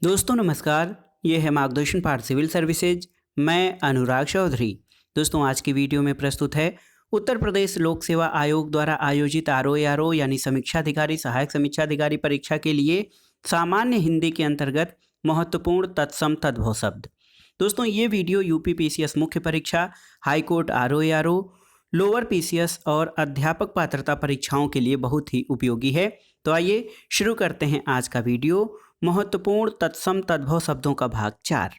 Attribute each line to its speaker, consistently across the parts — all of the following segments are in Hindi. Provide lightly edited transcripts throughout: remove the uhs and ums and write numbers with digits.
Speaker 1: दोस्तों नमस्कार। ये है मार्गदर्शन पाठ सिविल सर्विसेज। मैं अनुराग चौधरी। दोस्तों आज की वीडियो में प्रस्तुत है उत्तर प्रदेश लोक सेवा आयोग द्वारा आयोजित आरओ यानी समीक्षा अधिकारी सहायक समीक्षा अधिकारी परीक्षा के लिए सामान्य हिंदी के अंतर्गत महत्वपूर्ण तत्सम तद्भव शब्द। दोस्तों ये वीडियो यूपी पीसीएस मुख्य परीक्षा, हाईकोर्ट आरओ, लोअर पीसीएस और अध्यापक पात्रता परीक्षाओं के लिए बहुत ही उपयोगी है। तो आइए शुरू करते हैं आज का वीडियो। महत्वपूर्ण तत्सम तद्भव शब्दों का भाग 4।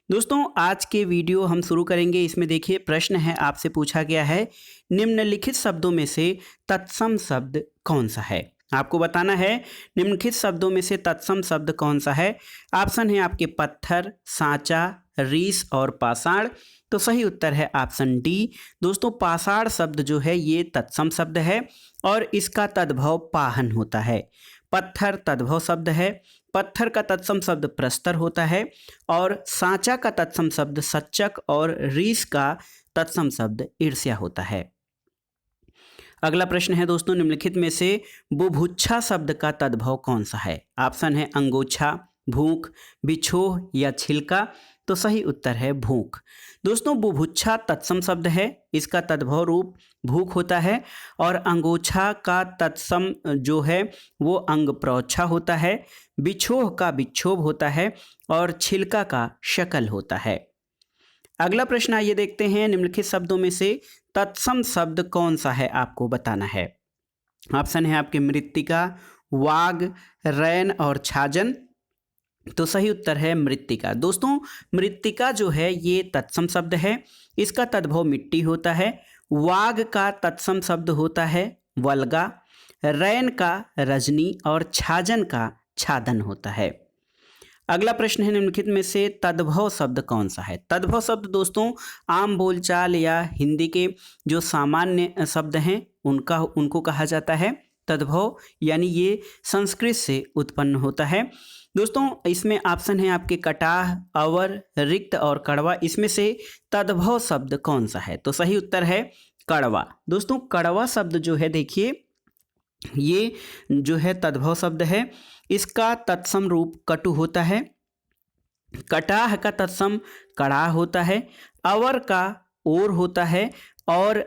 Speaker 1: दोस्तों आज के वीडियो हम शुरू करेंगे। इसमें देखिए प्रश्न है, आपसे पूछा गया है निम्नलिखित शब्दों में से तत्सम शब्द कौन सा है। आपको बताना है निम्नलिखित शब्दों में से तत्सम शब्द कौन सा है। ऑप्शन है आपके पत्थर, सांचा, रीस और पाषाण। तो सही उत्तर है ऑप्शन डी। दोस्तों पाषाण शब्द जो है ये तत्सम शब्द है और इसका तद्भव पाहन होता है। पत्थर तद्भव शब्द है। पत्थर का तत्सम शब्द प्रस्तर होता है और सांचा का तत्सम शब्द सच्चक और रीस का तत्सम शब्द ईर्ष्या होता है। अगला प्रश्न है दोस्तों, निम्नलिखित में से बुभुक्षा शब्द का तद्भव कौन सा है। ऑप्शन है अंगोछा, भूख, बिछोह या छिलका। तो सही उत्तर है भूख। दोस्तों बुभुक्षा तत्सम शब्द है, इसका तद्भव रूप भूख होता है और अंगोछा का तत्सम जो है वो अंग प्रोच्छा होता है, बिछोह का बिक्षोभ होता है और छिलका का शकल होता है। अगला प्रश्न आइए देखते हैं, निम्नलिखित शब्दों में से तत्सम शब्द कौन सा है, आपको बताना है। ऑप्शन है आपके मृत्तिका, वाग, रैन और छाजन। तो सही उत्तर है मृत्तिका। दोस्तों मृत्तिका जो है ये तत्सम शब्द है, इसका तद्भव मिट्टी होता है। वाग का तत्सम शब्द होता है वल्गा, रैन का रजनी और छाजन का छादन होता है। अगला प्रश्न है, निम्नलिखित में से तद्भव शब्द कौन सा है। तद्भव शब्द दोस्तों आम बोलचाल या हिंदी के जो सामान्य शब्द हैं उनको कहा जाता है तद्भव, यानी ये संस्कृत से उत्पन्न होता है। दोस्तों इसमें ऑप्शन है आपके कटाह, अवर, रिक्त और कड़वा। इसमें से तद्भव शब्द कौन सा है। तो सही उत्तर है कड़वा। दोस्तों कड़वा शब्द जो है देखिए ये जो है तद्भव शब्द है, इसका तत्सम रूप कटु होता है। कटाह का तत्सम कड़ाह होता है। अवर का ओर होता है और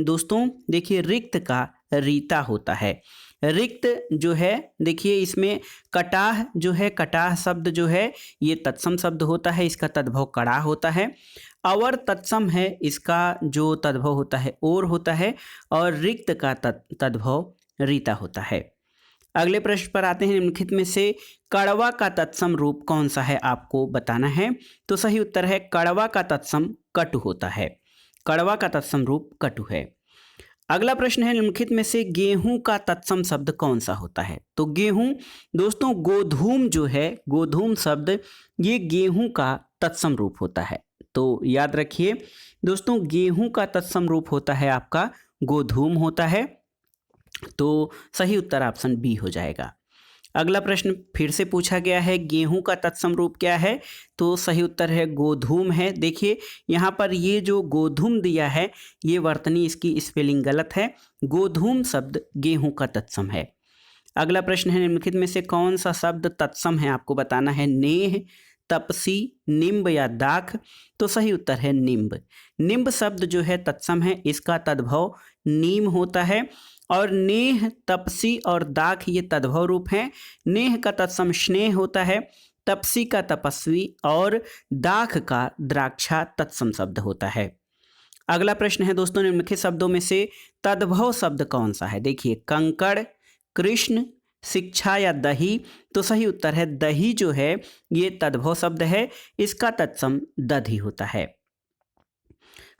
Speaker 1: दोस्तों देखिए रिक्त का रीता होता है। रिक्त जो है देखिए इसमें कटाह जो है, कटाह शब्द जो है ये तत्सम शब्द होता है, इसका तद्भव कड़ाह होता है। अवर तत्सम है, इसका जो तद्भव होता है ओर होता है और रिक्त का तद्भव रीता होता है। अगले प्रश्न पर आते हैं, निम्नलिखित में से कड़वा का तत्सम रूप कौन सा है, आपको बताना है। तो सही उत्तर है कड़वा का तत्सम कटु होता है। कड़वा का तत्सम रूप कटु है। अगला प्रश्न है, निम्नलिखित में से गेहूं का तत्सम शब्द कौन सा होता है। तो गेहूं दोस्तों गोधूम जो है, गोधूम शब्द ये गेहूं का तत्सम रूप होता है। तो याद रखिए दोस्तों गेहूं का तत्सम रूप होता है आपका गोधूम होता है। तो सही उत्तर ऑप्शन बी हो जाएगा। अगला प्रश्न फिर से पूछा गया है गेहूं का तत्सम रूप क्या है। तो सही उत्तर है गोधूम है। देखिए यहाँ पर ये जो गोधूम दिया है ये वर्तनी इसकी स्पेलिंग गलत है। गोधूम शब्द गेहूं का तत्सम है। अगला प्रश्न है, निम्नलिखित में से कौन सा शब्द तत्सम है, आपको बताना है। नेह, तपसी, निम्ब या दाख। तो सही उत्तर है निम्ब। निम्ब शब्द जो है तत्सम है, इसका तद्भव नीम होता है और नेह, तपसी और दाख ये तद्भव रूप हैं। नेह का तत्सम स्नेह होता है, तपसी का तपस्वी और दाख का द्राक्षा तत्सम शब्द होता है। अगला प्रश्न है दोस्तों, निम्नलिखित शब्दों में से तद्भव शब्द कौन सा है। देखिए कंकड़, कृष्ण, शिक्षा या दही। तो सही उत्तर है दही जो है ये तद्भव शब्द है, इसका तत्सम दधि होता है।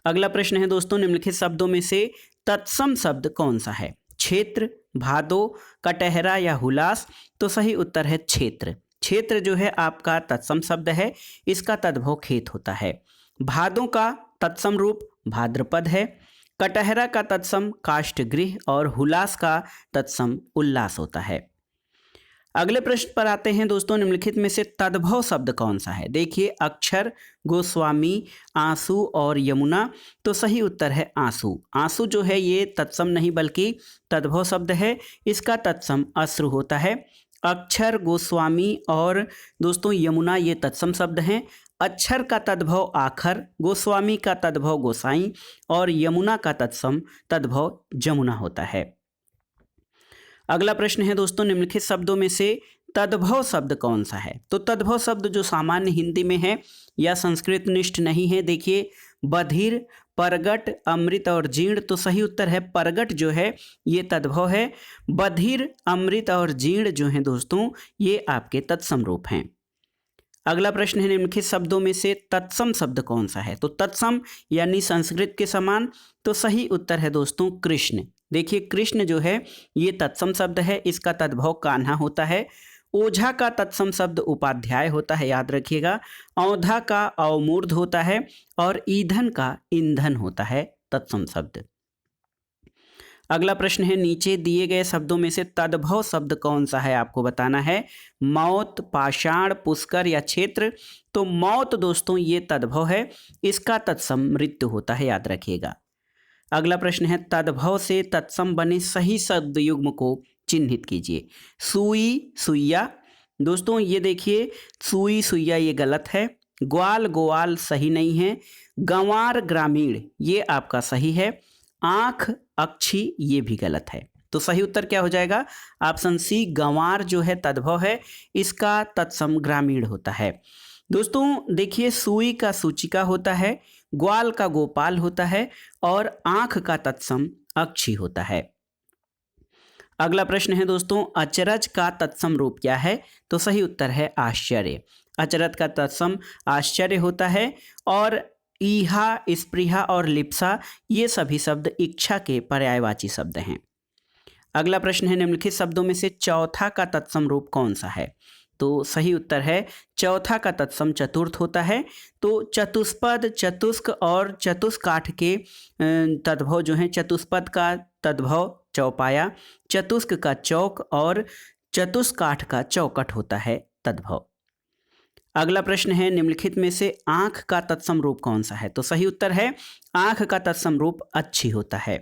Speaker 1: अगला प्रश्न है दोस्तों, निम्नलिखित शब्दों में से तत्सम शब्द कौन सा है। क्षेत्र, भादो, कटहरा या हुलास। तो सही उत्तर है क्षेत्र। क्षेत्र जो है आपका तत्सम शब्द है, इसका तद्भव खेत होता है। भादों का तत्सम रूप भाद्रपद है। कटहरा का तत्सम काष्ठगृह और हुलास का तत्सम उल्लास होता है। अगले प्रश्न पर आते हैं दोस्तों, निम्नलिखित में से तद्भव शब्द कौन सा है। देखिए अक्षर, गोस्वामी, आंसू और यमुना। तो सही उत्तर है आंसू। आंसू जो है ये तत्सम नहीं बल्कि तद्भव शब्द है, इसका तत्सम अश्रु होता है। अक्षर, गोस्वामी और दोस्तों यमुना ये तत्सम शब्द हैं। अक्षर का तद्भव आखर, गोस्वामी का तद्भव गोसाई और यमुना का तद्भव जमुना होता है। अगला प्रश्न है दोस्तों, निम्नलिखित शब्दों में से तद्भव शब्द कौन सा है? तो तद्भव शब्द जो सामान्य हिंदी में है या संस्कृत निष्ठ नहीं है, देखिए बधिर, परगट, अमृत और जीर्ण। तो सही उत्तर है परगट जो है ये तद्भव है। बधिर, अमृत और जीर्ण जो हैं दोस्तों ये आपके तत्सम रूप हैं। अगला प्रश्न है, निम्नलिखित शब्दों में से तत्सम शब्द कौन सा है? तो तत्सम यानी संस्कृत के समान। तो सही उत्तर है दोस्तों कृष्ण। देखिए कृष्ण जो है ये तत्सम शब्द है, इसका तद्भव कान्हा होता है। ओझा का तत्सम शब्द उपाध्याय होता है, याद रखिएगा। औंधा का अवमूर्ध होता है और ईंधन का ईंधन होता है तत्सम शब्द। अगला प्रश्न है, नीचे दिए गए शब्दों में से तद्भव शब्द कौन सा है? आपको बताना है। मौत, पाषाण, पुष्कर या क्षेत्र। तो मौत दोस्तों ये तद्भव है, इसका तत्सम मृत्यु होता है, याद रखिएगा। अगला प्रश्न है, तद्भव से तत्सम बने सही शब्द युग्म को चिन्हित कीजिए। सुई, सुइया। दोस्तों ये देखिए सुई, सुइया ये गलत है। ग्वाल, गोवाल सही नहीं है। गंवार, ग्रामीण ये आपका सही है। आँख, अक्षी ये भी गलत है। तो सही उत्तर क्या हो जाएगा? ऑप्शन सी गंवार जो है तद्भव है, इसका तत्सम ग्रामीण होता है। दोस्तों देखिए सुई का सूचिका होता है, ग्वाल का गोपाल होता है और आँख का तत्सम अक्षी होता है। अगला प्रश्न है दोस्तों, अचरज का तत्सम रूप क्या है? तो सही उत्तर है आश्चर्य। अचरज का तत्सम आश्चर्य होता है। और ईहा, स्पृहा और लिप्सा ये सभी शब्द इच्छा के पर्यायवाची शब्द हैं। अगला प्रश्न है, निम्नलिखित शब्दों में से चौथा का तत्सम रूप कौन सा है? तो सही उत्तर है चौथा का तत्सम चतुर्थ होता है। तो चतुष्पद, चतुष्क और चतुष्काठ के तद्भव जो हैं, चतुष्पद का तद्भव चौपाया, चतुष्क का चौक और चतुष्काठ का चौकट होता है तद्भव। अगला प्रश्न है, निम्नलिखित में से आँख का तत्सम रूप कौन सा है? तो सही उत्तर है आँख का तत्सम रूप अच्छी होता है।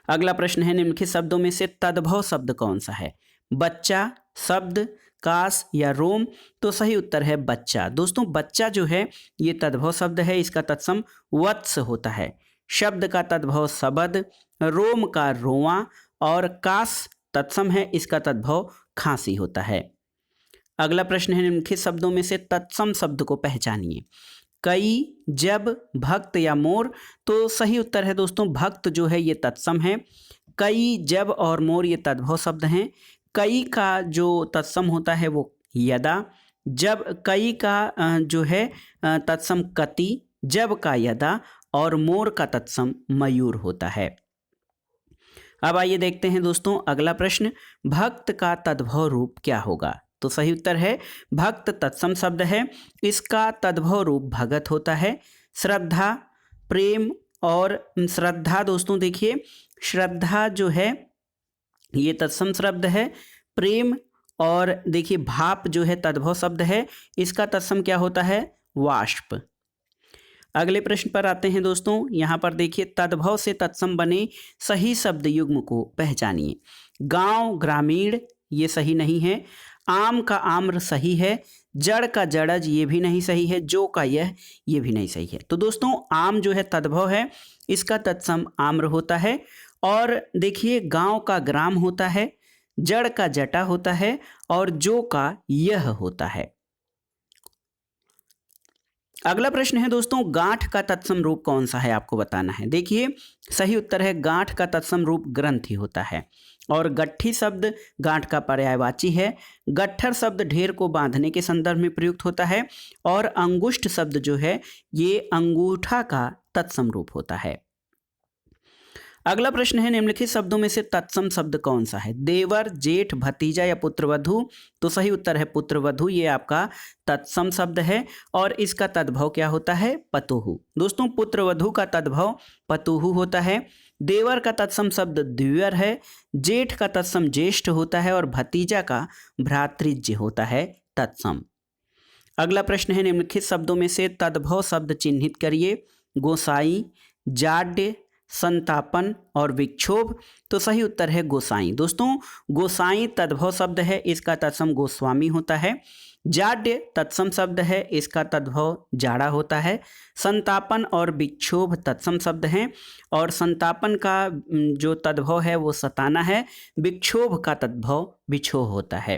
Speaker 1: अगला प्रश्न है, निम्नलिखित शब्दों में से तद्भव शब्द कौन सा है? बच्चा, शब्द, कास या रोम। तो सही उत्तर है बच्चा। दोस्तों बच्चा जो है ये तद्भव शब्द है, इसका तत्सम वत्स होता है। शब्द का तद्भव शबद, रोम का रोआ और कास तत्सम है, इसका तद्भव खांसी होता है। अगला प्रश्न है, निम्नलिखित शब्दों में से तत्सम शब्द को पहचानिए। कई, जब, भक्त या मोर। तो सही उत्तर है दोस्तों भक्त जो है ये तत्सम है। कई, जब और मोर ये तद्भव शब्द हैं। कई का जो तत्सम होता है वो यदा, जब कई का जो है तत्सम कति, जब का यदा और मोर का तत्सम मयूर होता है। अब आइए देखते हैं दोस्तों अगला प्रश्न, भक्त का तद्भव रूप क्या होगा? तो सही उत्तर है भक्त तत्सम शब्द है, इसका तद्भव रूप भगत होता है। श्रद्धा, प्रेम और श्रद्धा दोस्तों देखिए श्रद्धा जो है ये तत्सम शब्द है। प्रेम और देखिए भाप जो है तद्भव शब्द है, इसका तत्सम क्या होता है? वाष्प। अगले प्रश्न पर आते हैं दोस्तों, यहाँ पर देखिए तद्भव से तत्सम बने सही शब्द युग्म को पहचानिए। गांव, ग्रामीण ये सही नहीं है। आम का आम्र सही है। जड़ का जड़ज ये भी नहीं सही है। जो का यह ये भी नहीं सही है। तो दोस्तों आम जो है तद्भव है, इसका तत्सम आम्र होता है। और देखिए गांव का ग्राम होता है, जड़ का जटा होता है और जो का यह होता है। अगला प्रश्न है दोस्तों, गांठ का तत्सम रूप कौन सा है? आपको बताना है। देखिए सही उत्तर है गांठ का तत्सम रूप ग्रंथि होता है। और गट्ठी शब्द गांठ का पर्यायवाची है। गट्ठर शब्द ढेर को बांधने के संदर्भ में प्रयुक्त होता है। और अंगुष्ठ शब्द जो है ये अंगूठा का तत्सम रूप होता है। अगला प्रश्न है, निम्नलिखित शब्दों में से तत्सम शब्द कौन सा है? देवर, जेठ, भतीजा या पुत्रवधू। तो सही उत्तर है पुत्रवधू, ये आपका तत्सम शब्द है और इसका तद्भव क्या होता है? पतुहु। दोस्तों पुत्रवधू का तद्भव पतुहु होता है। देवर का तत्सम शब्द द्विवर है। जेठ का तत्सम ज्येष्ठ होता है और भतीजा का भ्रातृज्य होता है तत्सम। अगला प्रश्न है, निम्नलिखित शब्दों में से तद्भव शब्द चिन्हित करिए। गोसाई, जाड्य, संतापन और विक्षोभ। तो सही उत्तर है गोसाई। दोस्तों गोसाई तद्भव शब्द है, इसका तत्सम गोस्वामी होता है। जाड्य तत्सम शब्द है, इसका तद्भव जाड़ा होता है। संतापन और विक्षोभ तत्सम शब्द हैं और संतापन का जो तद्भव है वो सताना है, विक्षोभ का तद्भव बिछोह होता है।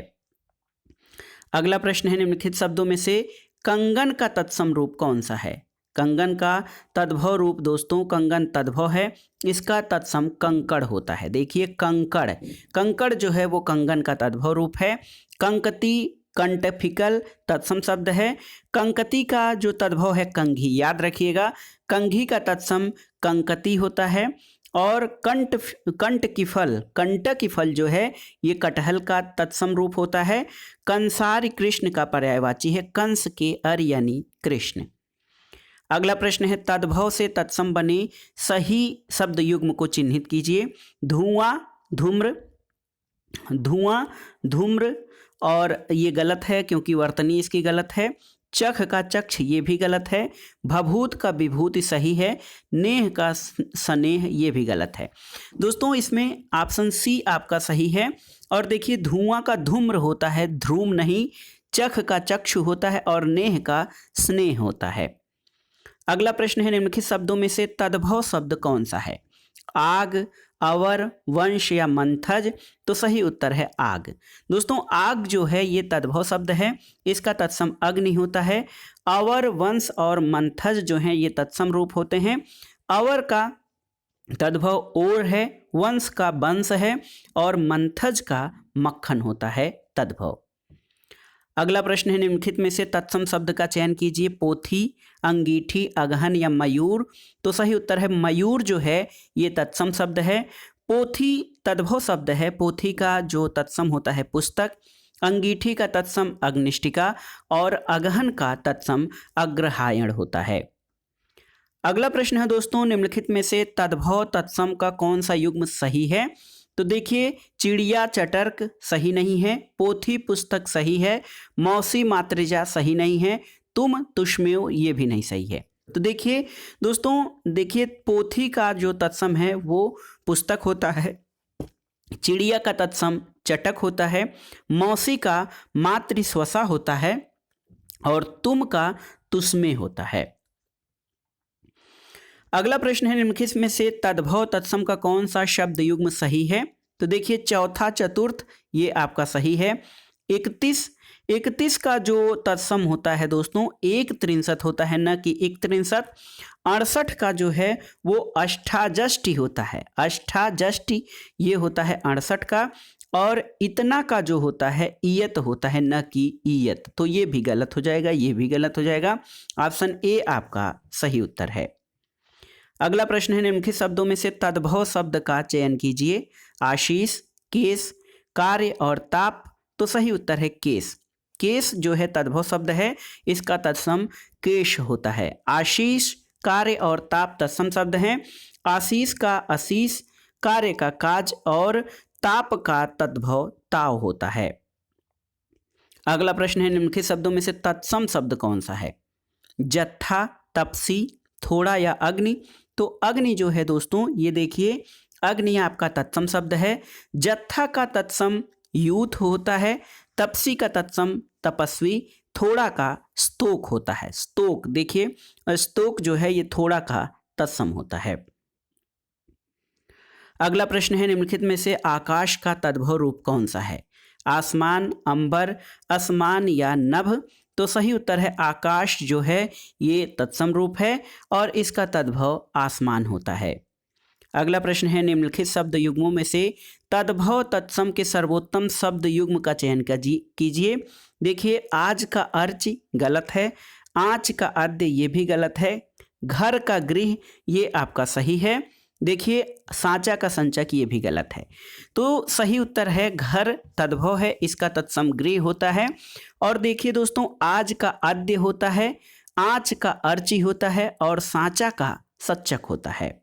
Speaker 1: अगला प्रश्न है निम्नलिखित शब्दों में से कंगन का तत्सम रूप कौन सा है? कंगन का तद्भव रूप दोस्तों कंगन तद्भव है, इसका तत्सम कंकड़ होता है। देखिए कंकड़, कंकड़ जो है वो कंगन का तद्भव रूप है। कंकती कंटफिकल तत्सम शब्द है। कंकती का जो तद्भव है कंघी, याद रखिएगा कंघी का तत्सम कंकती होता है। और कंट की फल, कंट की फल जो है ये कटहल का तत्सम रूप होता है। कंसारी कृष्ण का पर्यायवाची है, कंस के अर यानी कृष्ण। अगला प्रश्न है तद्भव से तत्सम बने सही शब्द युग्म को चिन्हित कीजिए। धुआं, धूम्र, धुआं, धूम्र, और ये गलत है क्योंकि वर्तनी इसकी गलत है। चख का चक्ष ये भी गलत है। भभूत का विभूति सही है। नेह का स्नेह ये भी गलत है। दोस्तों इसमें ऑप्शन सी आपका सही है। और देखिए धुआं का धूम्र होता है, ध्रूम नहीं। चख का चक्षु होता है और नेह का स्नेह होता है। अगला प्रश्न है निम्नलिखित शब्दों में से तद्भव शब्द कौन सा है? आग, अवर, वंश या मंथज। तो सही उत्तर है आग। दोस्तों आग जो है ये तद्भव शब्द है, इसका तत्सम अग्नि होता है। अवर, वंश और मंथज जो हैं ये तत्सम रूप होते हैं। अवर का तद्भव ओर है, वंश का वंश है और मंथज का मक्खन होता है तद्भव। अगला प्रश्न है निम्नलिखित में से तत्सम शब्द का चयन कीजिए। पोथी, अंगीठी, अगहन या मयूर। तो सही उत्तर है मयूर जो है ये तत्सम शब्द है। पोथी तद्भव शब्द है, पोथी का जो तत्सम होता है पुस्तक। अंगीठी का तत्सम अग्निष्टिका और अगहन का तत्सम अग्रहायण होता है। अगला प्रश्न है दोस्तों निम्नलिखित में से तद्भव तत्सम का कौन सा युग्म सही है? तो देखिए चिड़िया चटर्क सही नहीं है। पोथी पुस्तक सही है। मौसी मातृजा सही नहीं है। तुम तुष्मेव ये भी नहीं सही है। तो देखिए दोस्तों, देखिए पोथी का जो तत्सम है वो पुस्तक होता है। चिड़िया का तत्सम चटक होता है। मौसी का मातृस्वसा होता है और तुम का तुष्मे होता है। अगला प्रश्न है निम्नलिखित में से तद्भव तत्सम का कौन सा शब्द युग्म सही है? तो देखिए चौथा चतुर्थ ये आपका सही है। 31 का जो तत्सम होता है दोस्तों एक त्रिंशत होता है, न कि एक त्रिंशत। 68 का जो है वो अष्टाजष्टि होता है, अष्टाजष्टि ये होता है 68 का। और इतना का जो होता है ईयत होता है, न कि ईयत। तो ये भी गलत हो जाएगा, ये भी गलत हो जाएगा। ऑप्शन ए आपका सही उत्तर है। अगला प्रश्न है निम्नलिखित शब्दों में से तद्भव शब्द का चयन कीजिए। आशीष, केस, कार्य और ताप। तो सही उत्तर है केस। केस जो है तद्भव शब्द है, इसका तत्सम केश होता है। आशीष, कार्य और ताप तत्सम शब्द हैं। आशीष का आशीष, कार्य का काज और ताप का तद्भव ताव होता है। अगला प्रश्न है निम्नलिखित शब्दों में से तत्सम शब्द कौन सा है? जत्था, तपसी, थोड़ा या अग्नि। तो अग्नि जो है दोस्तों ये देखिए अग्नि आपका तत्सम शब्द है। जत्था का तत्सम यूथ होता है। तपसी का तत्सम तपस्वी। थोड़ा का स्तोक होता है, स्तोक। देखिए स्तोक जो है ये थोड़ा का तत्सम होता है। अगला प्रश्न है निम्नलिखित में से आकाश का तद्भव रूप कौन सा है? आसमान, अंबर, असमान या नभ। तो सही उत्तर है आकाश जो है ये तत्सम रूप है और इसका तद्भव आसमान होता है। अगला प्रश्न है निम्नलिखित शब्द युग्मों में से तद्भव तत्सम के सर्वोत्तम शब्द युग्म का चयन कीजिए। देखिए आज का अर्च गलत है। आँच का आद्य ये भी गलत है। घर का गृह ये आपका सही है। देखिए सांचा का संचक ये भी गलत है। तो सही उत्तर है घर तद्भव है, इसका तत्सम गृह होता है। और देखिए दोस्तों आज का आद्य होता है, आँच का अर्ची होता है और सांचा का सच्चक होता है।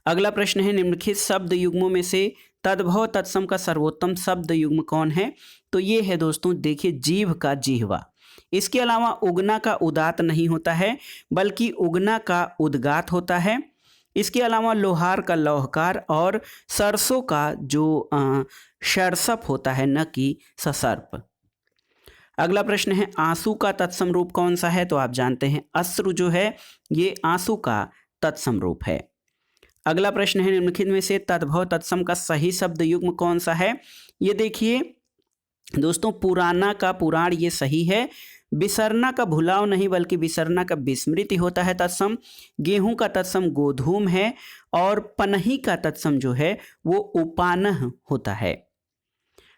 Speaker 1: अगला प्रश्न है निम्नलिखित शब्द युग्मों में से तद्भव तत्सम का सर्वोत्तम शब्द युग्म कौन है? तो ये है दोस्तों देखिए जीभ का जिह्वा। इसके अलावा उगना का उदात नहीं होता है बल्कि उगना का उद्गात होता है। इसके अलावा लोहार का लौहकार और सरसों का जो सरसप होता है, न कि ससर्प। अगला प्रश्न है आंसू का तत्सम रूप कौन सा है? तो आप जानते हैं अश्रु जो है ये आंसू का तत्सम रूप है। अगला प्रश्न है निम्नलिखित में से तद्भव तत्सम का सही शब्द युग्म कौन सा है? ये देखिए दोस्तों, पुराना का पुराण ये सही है। विसरना का भुलाव नहीं बल्कि विसरना का विस्मृति होता है तत्सम। गेहूं का तत्सम गोधूम है और पनही का तत्सम जो है वो उपानह होता है।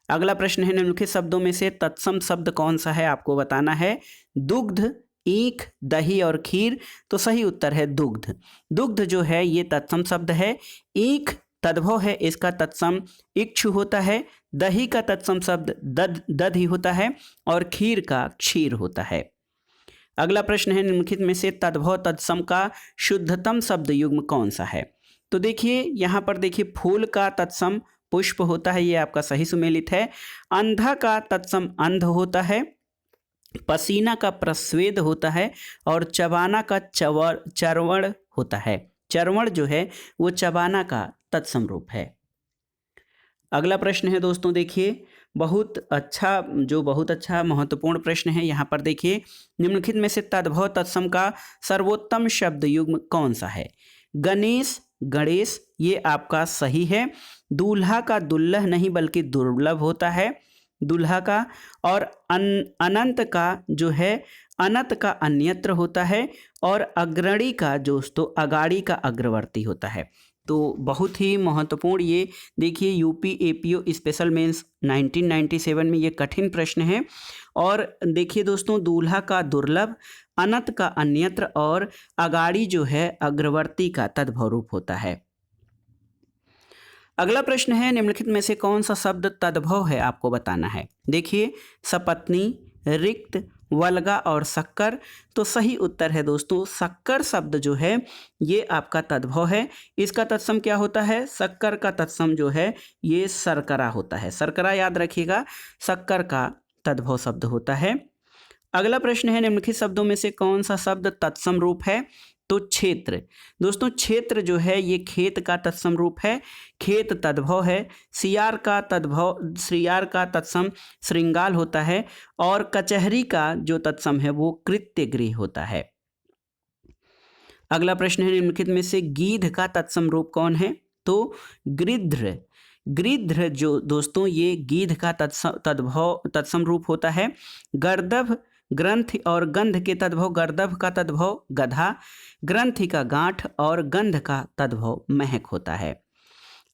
Speaker 1: अगला प्रश्न है निम्नलिखित शब्दों में से तत्सम शब्द कौन सा है? आपको बताना है। दुग्ध, ईख, दही और खीर। तो सही उत्तर है दुग्ध। दुग्ध जो है ये तत्सम शब्द है। ईख तद्भव है, इसका तत्सम इक्षु होता है। दही का तत्सम शब्द दधि होता है और खीर का क्षीर होता है। अगला प्रश्न है निम्नलिखित में से तद्भव तत्सम का शुद्धतम शब्द युग्म कौन सा है? तो देखिए यहाँ पर देखिए, फूल का तत्सम पुष्प होता है, ये आपका सही सुमेलित है। अंधा का तत्सम अंध होता है। पसीना का प्रस्वेद होता है और चबाना का चरवण होता है। चरवण जो है वो चबाना का तत्सम रूप है। अगला प्रश्न है दोस्तों, देखिए बहुत अच्छा महत्वपूर्ण प्रश्न है। यहाँ पर देखिए निम्नलिखित में से तद्भव तत्सम का सर्वोत्तम शब्द युग्म कौन सा है? गणेश, गणेश ये आपका सही है। दूल्हा का दुल्लह नहीं बल्कि दुर्लभ होता है, दूल्हा का। और अनंत का जो है अनंत का अन्यत्र होता है। और अग्रणी का दोस्तों अगाड़ी का अग्रवर्ती होता है। तो बहुत ही महत्वपूर्ण ये देखिए यूपी एपीओ स्पेशल मेंस 1997 में ये कठिन प्रश्न है। और देखिए दोस्तों, दूल्हा का दुर्लभ, अनंत का अन्यत्र और अगाड़ी जो है अग्रवर्ती का तद्भव रूप होता है। अगला प्रश्न है निम्नलिखित में से कौन सा शब्द तद्भव है? आपको बताना है। देखिए सपत्नी, रिक्त, वल्गा और शक्कर। तो सही उत्तर है दोस्तों शक्कर शब्द जो है ये आपका तद्भव है। इसका तत्सम क्या होता है? शक्कर का तत्सम जो है ये शर्करा होता है। शर्करा याद रखिएगा, शक्कर का तद्भव शब्द होता है। अगला प्रश्न है निम्नलिखित शब्दों में से कौन सा शब्द तत्सम रूप है? तो क्षेत्र। दोस्तों क्षेत्र जो है ये खेत का तत्सम रूप है। खेत तद्भव है। सियार का तत्सम श्रृंगाल होता है। और कचहरी का जो तत्सम है वो कृत्य गृह होता है। अगला प्रश्न है निम्नलिखित में से गीध का तत्सम रूप कौन है? तो गृध्र। गृध्र जो दोस्तों ये गीध का तत्सम रूप होता है। गर्दभ, ग्रंथि और गंध के तद्भव गर्दभ का तद्भव गधा, ग्रंथि का गांठ और गंध का तद्भव महक होता है।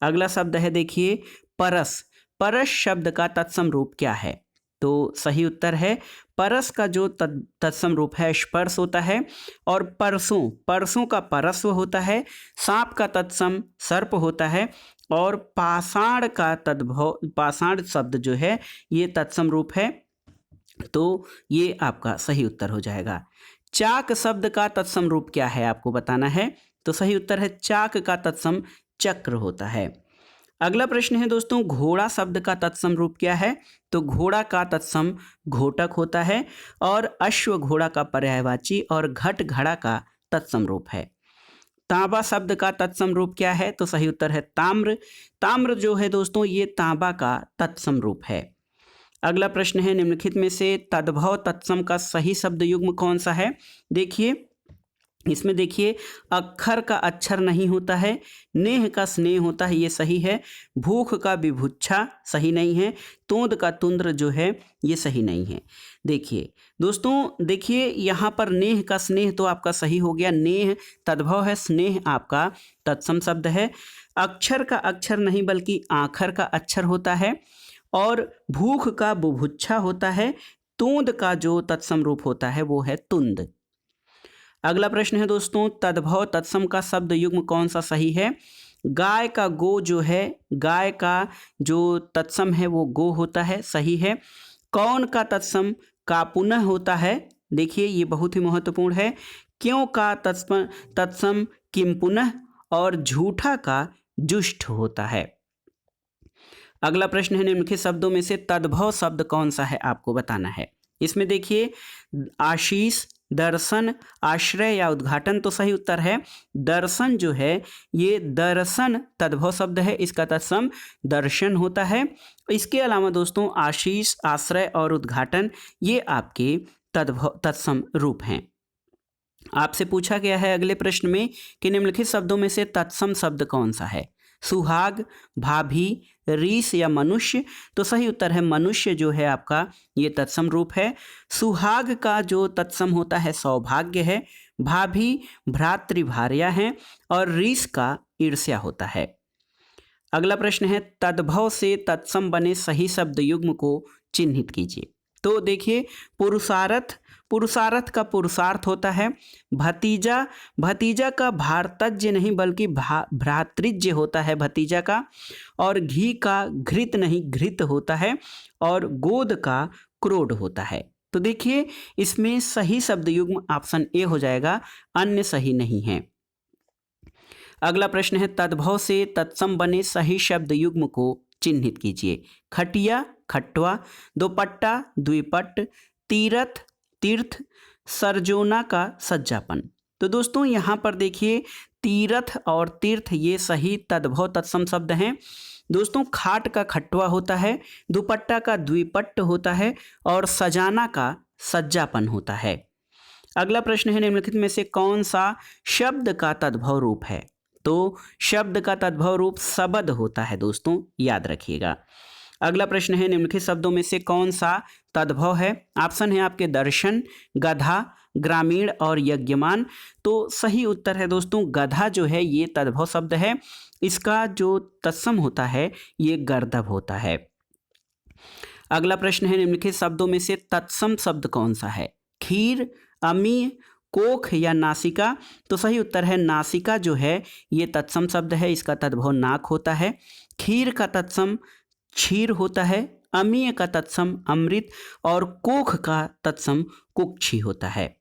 Speaker 1: अगला शब्द है देखिए परस। परस शब्द का तत्सम रूप क्या है? तो सही उत्तर है परस का जो तत्सम रूप है स्पर्श होता है। और परसों का परस्व होता है। सांप का तत्सम सर्प होता है। और पाषाण का तद्भव, पाषाण शब्द जो है ये तत्सम रूप है। तो ये आपका सही उत्तर हो जाएगा। चाक शब्द का तत्सम रूप क्या है? आपको बताना है। तो सही उत्तर है चाक का तत्सम चक्र होता है। अगला प्रश्न है दोस्तों घोड़ा शब्द का तत्सम रूप क्या है? तो घोड़ा का तत्सम घोटक होता है। और अश्व घोड़ा का पर्यायवाची और घट घड़ा का तत्सम रूप है। तांबा शब्द का तत्सम रूप क्या है? तो सही उत्तर है ताम्र। ताम्र जो है दोस्तों ये तांबा का तत्सम रूप है। अगला प्रश्न है निम्नलिखित में से तद्भव तत्सम का सही शब्द युग्म कौन सा है? देखिए इसमें देखिए अक्षर का अक्षर नहीं होता है। नेह का स्नेह होता है, ये सही है। भूख का विभुच्छा सही नहीं है। तोंद का तुंद्र जो है ये सही नहीं है। देखिए दोस्तों, देखिए यहाँ पर नेह का स्नेह तो आपका सही हो गया। नेह तद्भव है, स्नेह आपका तत्सम शब्द है। अक्षर का अक्षर नहीं बल्कि आखर का अक्षर होता है। और भूख का बुभुच्छा होता है। तोंद का जो तत्सम रूप होता है वो है तुंद। अगला प्रश्न है दोस्तों तद्भव तत्सम का शब्द युग्म कौन सा सही है? गाय का गो जो है, गाय का जो तत्सम है वो गो होता है, सही है। कौन का तत्सम का पुनः होता है? देखिए ये बहुत ही महत्वपूर्ण है। क्यों का तत्सम किम पुनः और झूठा का जुष्ट होता है। अगला प्रश्न है निम्नलिखित शब्दों में से तद्भव शब्द कौन सा है? आपको बताना है। इसमें देखिए आशीष, दर्शन, आश्रय या उद्घाटन। तो सही उत्तर है दर्शन जो है ये दर्शन तद्भव शब्द है, इसका तत्सम दर्शन होता है। इसके अलावा दोस्तों आशीष, आश्रय और उद्घाटन ये आपके तत्सम रूप हैं। आपसे पूछा गया है अगले प्रश्न में कि निम्नलिखित शब्दों में से तत्सम शब्द कौन सा है? सुहाग, भाभी, रीस या मनुष्य। तो सही उत्तर है मनुष्य जो है आपका ये तत्सम रूप है। सुहाग का जो तत्सम होता है सौभाग्य है, भाभी भ्रातृभार्या है और रीस का ईर्ष्या होता है। अगला प्रश्न है तद्भव से तत्सम बने सही शब्द युग्म को चिन्हित कीजिए। तो देखिए पुरुषार्थ, पुरुषार्थ का पुरुषार्थ होता है। भतीजा, भतीजा का भारतज्य नहीं बल्कि भ्रातृज्य होता है भतीजा का। और घी का घृत नहीं घृत होता है। और गोद का क्रोध होता है। तो देखिए इसमें सही शब्द युग्म ऑप्शन ए हो जाएगा, अन्य सही नहीं है। अगला प्रश्न है तद्भव से तत्सम बने सही शब्द युग्म को चिन्हित कीजिए। खटिया, खटवा, दोपट्टा, द्विपट, तीरथ, तीर्थ, सरजोना का सज्जापन। तो दोस्तों यहाँ पर देखिए तीरथ और तीर्थ ये सही तद्भव तत्सम शब्द हैं। दोस्तों खाट का खटवा होता है, दुपट्टा का द्विपट्ट होता है और सजाना का सज्जापन होता है। अगला प्रश्न है निम्नलिखित में से कौन सा शब्द का तद्भव रूप है? तो शब्द का तद्भव रूप सबद होता है दोस्तों, याद रखिएगा। अगला प्रश्न है निम्नलिखित शब्दों में से कौन सा तद्भव है? ऑप्शन है आपके दर्शन, गधा, ग्रामीण और यज्ञमान। तो सही उत्तर है दोस्तों गधा जो है ये तद्भव शब्द है, इसका जो तत्सम होता है ये गर्दभ होता है। अगला प्रश्न है निम्नलिखित शब्दों में से तत्सम शब्द कौन सा है? खीर, अमीय, कोख या नासिका। तो सही उत्तर है नासिका जो है ये तत्सम शब्द है, इसका तद्भव नाक होता है। खीर का तत्सम क्षीर होता है, अमीय का तत्सम अमृत और कोख का तत्सम कुक्षी होता है।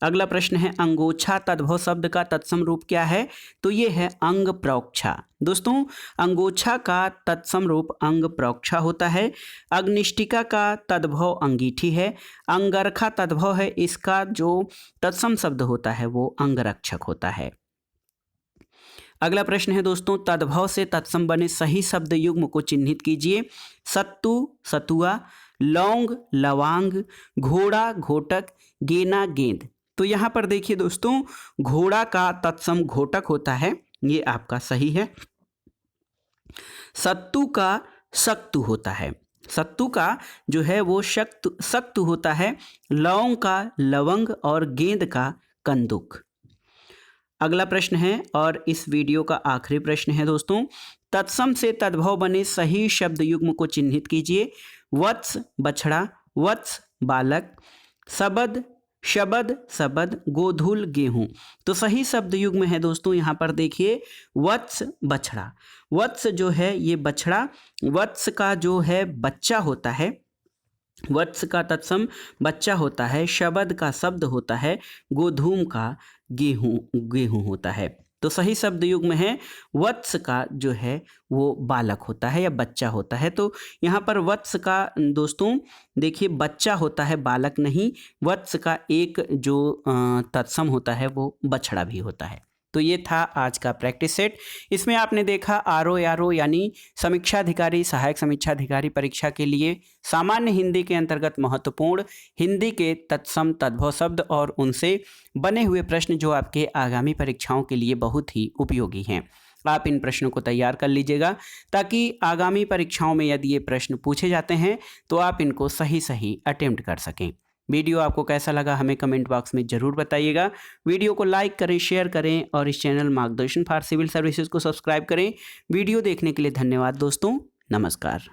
Speaker 1: अगला प्रश्न है अंगोछा तद्भव शब्द का तत्सम रूप क्या है? तो ये है अंग प्रोक्षा। दोस्तों अंगोछा का तत्सम रूप अंग प्रोक्षा होता है। अग्निष्टिका का तद्भव अंगीठी है। अंगरखा तद्भव है, इसका जो तत्सम शब्द होता है वो अंगरक्षक होता है। अगला प्रश्न है दोस्तों तद्भव से तत्सम बने सही शब्द युग्म को चिन्हित कीजिए। सत्तू, सतुआ, लौंग, लवांग, घोड़ा, घोटक, गेना, गेंद। तो यहाँ पर देखिए दोस्तों घोड़ा का तत्सम घोटक होता है, ये आपका सही है। सत्तू का सक्तु होता है, सत्तू का जो है वो सक्तु होता है। लौंग का लवंग और गेंद का कंदुक। अगला प्रश्न है और इस वीडियो का आखिरी प्रश्न है दोस्तों तत्सम से तद्भव बने सही शब्द युग्म को चिन्हित कीजिए। वत्स बछड़ा, वत्स बालक, सबद शबद सबद, गोधूल गेहूं। तो सही शब्द युग्म है दोस्तों यहाँ पर देखिए वत्स बछड़ा। वत्स जो है ये बछड़ा, वत्स का जो है बच्चा होता है, वत्स का तत्सम बच्चा होता है। शबद का शब्द होता है, गोधूम का गेहूं, गेहूं होता है। तो सही शब्द युग्म है वत्स का जो है वो बालक होता है या बच्चा होता है। तो यहाँ पर वत्स का दोस्तों देखिए बच्चा होता है, बालक नहीं। वत्स का एक जो तत्सम होता है वो बछड़ा भी होता है। तो ये था आज का प्रैक्टिस सेट। इसमें आपने देखा आरओ यानी समीक्षाधिकारी, सहायक समीक्षाधिकारी परीक्षा के लिए सामान्य हिंदी के अंतर्गत महत्वपूर्ण हिंदी के तत्सम तद्भव शब्द और उनसे बने हुए प्रश्न जो आपके आगामी परीक्षाओं के लिए बहुत ही उपयोगी हैं। आप इन प्रश्नों को तैयार कर लीजिएगा ताकि आगामी परीक्षाओं में यदि ये प्रश्न पूछे जाते हैं तो आप इनको सही अटेम्प्ट कर सकें। वीडियो आपको कैसा लगा हमें कमेंट बॉक्स में ज़रूर बताइएगा। वीडियो को लाइक करें, शेयर करें और इस चैनल मार्गदर्शन फॉर सिविल सर्विसेज को सब्सक्राइब करें। वीडियो देखने के लिए धन्यवाद दोस्तों, नमस्कार।